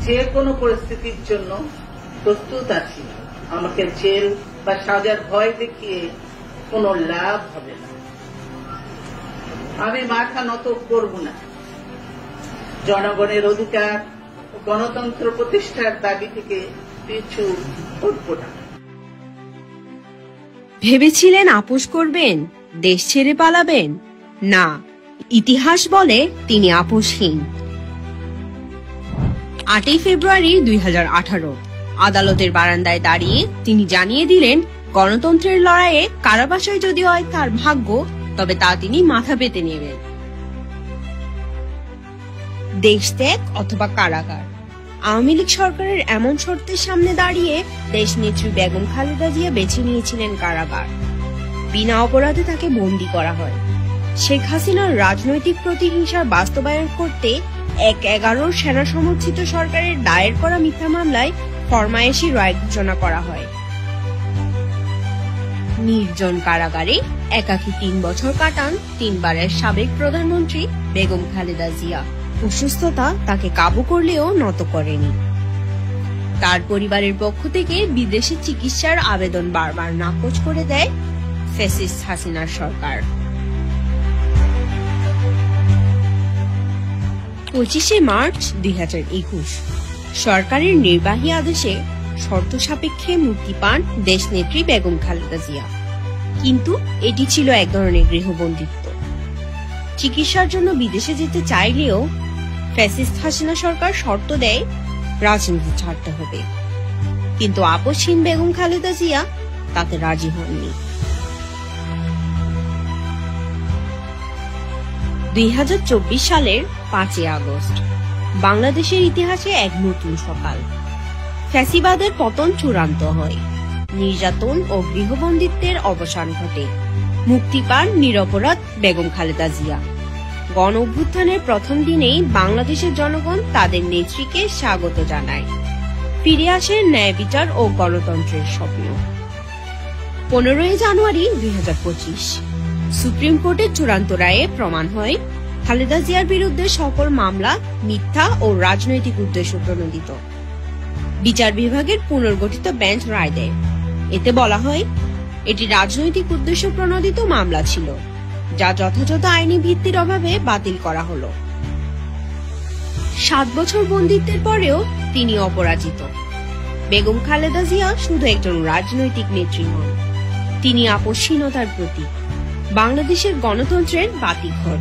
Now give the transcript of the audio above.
যে কোনো পরিস্থিতির জন্য প্রস্তুত আছি। আমাকে জেল বা সাজার ভয় দেখিয়ে কোনো লাভ হবে না। আমি মাথা নত করব না। জনগণের অধিকার ও গণতন্ত্র প্রতিষ্ঠার দাবি থেকে পিছু হটব না। ভেবেছিলেন আপোষ করবেন, দেশ ছেড়ে পালাবেন? না, ইতিহাস বলে তিনি আপোষহীন। 8 ফেব্রুয়ারি 2018 আদালতের বারান্দায় দাঁড়িয়ে তিনি জানিয়ে দিলেন, গণতন্ত্রের লড়াইয়ে কারাবাসায় যদি হয় তার ভাগ্য, তবে তা তিনি মাথা পেতে নেবেন। দেশ ত্যাগ অথবা কারাগার। আওয়ামী লীগ সরকারের এমন শর্তের সামনে দাঁড়িয়ে দেশনেত্রী বেগম খালেদা জিয়া বেছে নিয়েছিলেন কারাগার। বিনা অপরাধে তাকে বন্দী করা হয়। শেখ হাসিনার রাজনৈতিক প্রতিহিংসার বাস্তবায়ন করতে 1/11 সেনা সমর্থিত সরকারের দায়ের করা মিথ্যা মামলায় ফরমায়েশি রায় ঘোষণা করা হয়। নির্জন কারাগারে একাকী 3 বছর কাটান 3 বারের সাবেক প্রধানমন্ত্রী বেগম খালেদা জিয়া। অসুস্থতা তাকে কাবু করলেও নত করেনি। তার পরিবারের পক্ষ থেকে বিদেশে চিকিৎসার আবেদন বারবার নাকচ করে দেয় ফ্যাসিস্ট হাসিনার সরকার। 25 মার্চ 2021 সরকারের নির্বাহী আদেশে শর্ত সাপেক্ষে মুক্তি পান দেশনেত্রী বেগম খালেদা জিয়া। কিন্তু এটি ছিল এক ধরনের গৃহবন্দিত্ব। চিকিৎসার জন্য বিদেশে যেতে চাইলেও ফ্যাসিস্ট হাসিনা সরকার শর্ত দেয় রাজনীতি ছাড়তে হবে। কিন্তু আপোষহীন বেগম খালেদা জিয়া তাতে রাজি হননি। 2024 সালের 5 আগস্ট বাংলাদেশের ইতিহাসে এক নতুন সকাল। ফ্যাসিবাদের পতন চূড়ান্ত হয়, নির্যাতন ও গৃহবন্দিত্বের অবসান ঘটে, মুক্তি পান নিরপরাধ বেগম খালেদা জিয়া। গণ অভ্যুত্থানের প্রথম দিনেই বাংলাদেশের জনগণ তাদের নেত্রীকে স্বাগত জানায়। ফিরে আসে ন্যায় বিচার ও গণতন্ত্রের স্বপ্ন। 15 জানুয়ারি 2025 সুপ্রিম কোর্টের চূড়ান্ত রায়ে প্রমাণ হয় খালেদা জিয়ার বিরুদ্ধে সকল মামলা মিথ্যা ও রাজনৈতিক উদ্দেশ্য প্রণোদিত। বিচার বিভাগের পুনর্গঠিত বেঞ্চ রায় দেয়। এতে বলা হয়, এটি রাজনৈতিক উদ্দেশ্য প্রণোদিত মামলা ছিল, যা যথাযথ আইনি ভিত্তির অভাবে বাতিল করা হলো। 7 বছর বন্দিত্বের পরেও তিনি অপরাজিত। বেগম খালেদা জিয়া শুধু একজন রাজনৈতিক নেত্রী নন, তিনি আপোষহীনতার প্রতীক, বাংলাদেশের গণতন্ত্রের বাতিঘর।